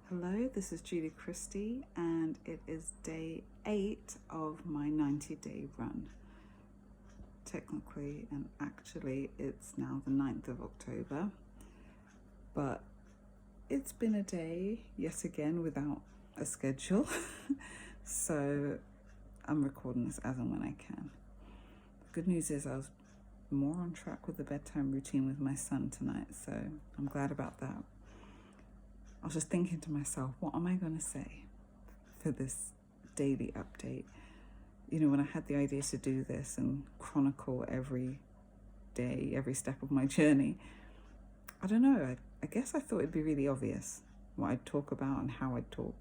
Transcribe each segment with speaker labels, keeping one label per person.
Speaker 1: Hello, this is Julie Christie, and it is day 8 of my 90-day run. Technically and actually, it's now the 9th of October, but it's been a day yet again without a schedule, so I'm recording this as and when I can. The good news is I was more on track with the bedtime routine with my son tonight, so I'm glad about that. I was just thinking to myself, what am I going to say for this daily update? You know, when I had the idea to do this and chronicle every day, every step of my journey, I don't know, I guess I thought it'd be really obvious what I'd talk about and how I'd talk.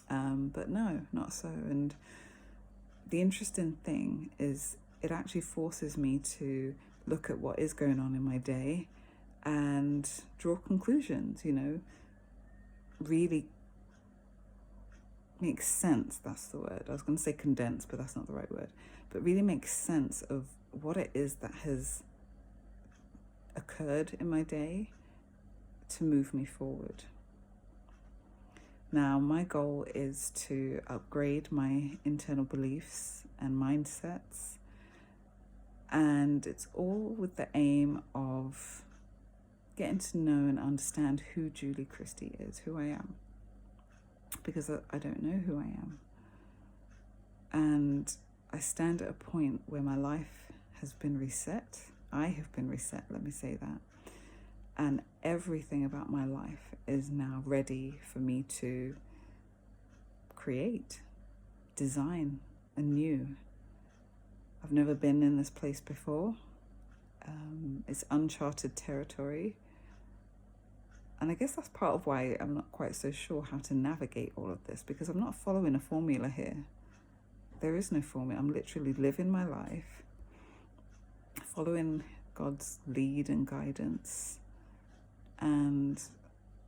Speaker 1: But no, not so. And the interesting thing is it actually forces me to look at what is going on in my day and draw conclusions, you know, really makes sense. That's the word. I was going to say condense, but that's not the right word. But really makes sense of what it is that has occurred in my day to move me forward. Now, my goal is to upgrade my internal beliefs and mindsets, and it's all with the aim of getting to know and understand who Julie Christie is, who I am, because I don't know who I am. And I stand at a point where my life has been reset. I have been reset, let me say that. And everything about my life is now ready for me to create, design anew. I've never been in this place before. It's uncharted territory. And I guess that's part of why I'm not quite so sure how to navigate all of this, because I'm not following a formula here. There is no formula. I'm literally living my life, following God's lead and guidance, and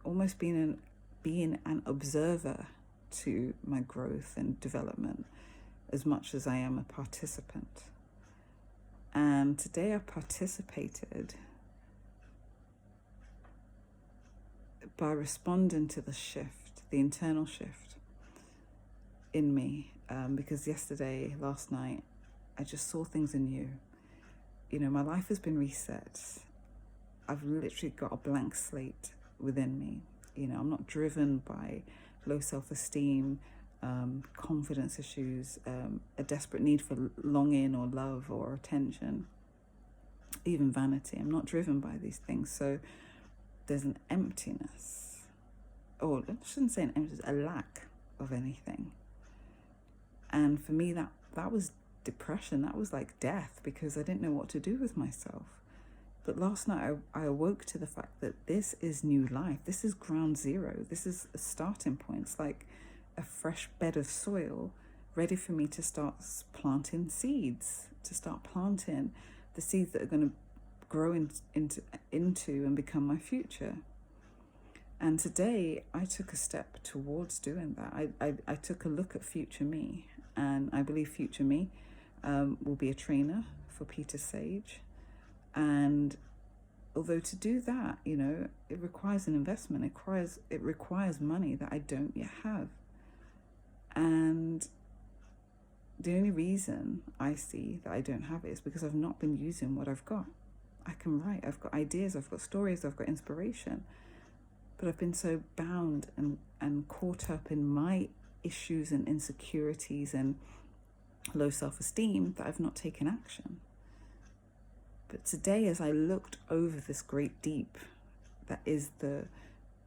Speaker 1: almost being an observer to my growth and development as much as I am a participant. And today I participated by responding to the shift, the internal shift in me, because last night, I just saw things anew. You know, my life has been reset. I've literally got a blank slate within me. You know, I'm not driven by low self-esteem, confidence issues, a desperate need for longing or love or attention, even vanity. I'm not driven by these things. So there's an emptiness, or I shouldn't say an emptiness, a lack of anything. And for me, that was depression. That was like death, because I didn't know what to do with myself. But last night I awoke to the fact that this is new life. This is ground zero. This is a starting point. It's like a fresh bed of soil ready for me to start planting seeds, to start planting the seeds that are going to grow into and become my future. And today I took a step towards doing that. I took a look at future me, and I believe future me will be a trainer for Peter Sage. And although to do that, you know, it requires an investment. It requires money that I don't yet have. And the only reason I see that I don't have it is because I've not been using what I've got. I can write, I've got ideas, I've got stories, I've got inspiration. But I've been so bound and caught up in my issues and insecurities and low self-esteem that I've not taken action. But today, as I looked over this great deep that is the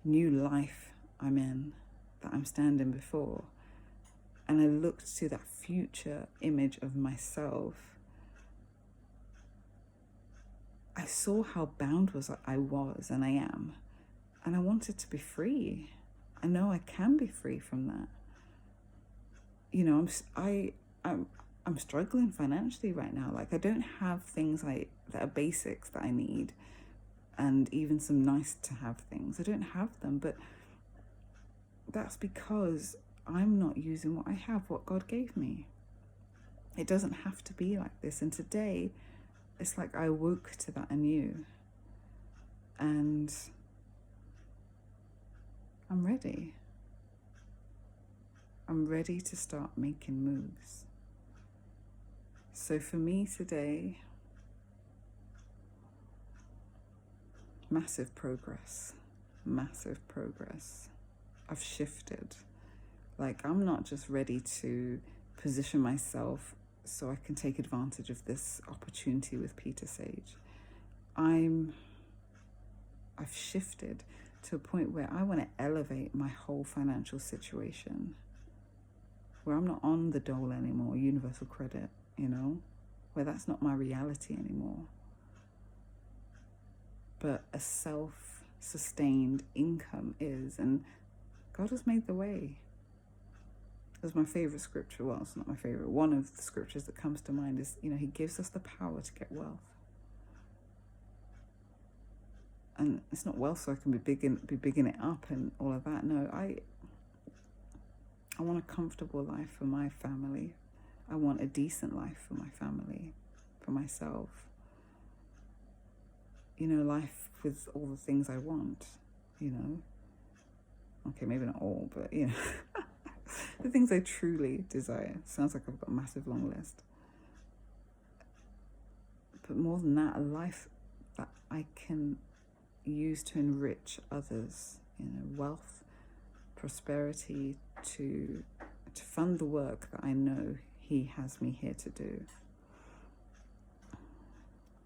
Speaker 1: new life I'm in, that I'm standing before, and I looked to that future image of myself, I saw how bound I was and I am. And I wanted to be free. I know I can be free from that. You know, I'm struggling financially right now. Like, I don't have things that are basics that I need, and even some nice to have things. I don't have them, but that's because I'm not using what I have, what God gave me. It doesn't have to be like this. And today, it's like I awoke to that anew. And I'm ready. I'm ready to start making moves. So for me today, massive progress. Massive progress. I've shifted. Like, I'm not just ready to position myself so I can take advantage of this opportunity with Peter Sage. I've shifted to a point where I want to elevate my whole financial situation, where I'm not on the dole anymore, universal credit, where that's not my reality anymore. But a self-sustained income is, and God has made the way. That's my favorite scripture. Well, it's not my favorite. One of the scriptures that comes to mind is, he gives us the power to get wealth. And it's not wealth so I can be bigging it up and all of that. No, I want a comfortable life for my family. I want a decent life for my family, for myself. Life with all the things I want, Okay, maybe not all, but, the things I truly desire. Sounds like I've got a massive long list. But more than that, a life that I can use to enrich others, wealth, prosperity, to fund the work that I know He has me here to do.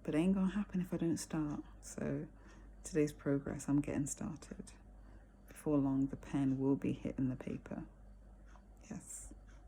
Speaker 1: But it ain't gonna happen if I don't start. So today's progress, I'm getting started. Before long, the pen will be hitting the paper. Yes.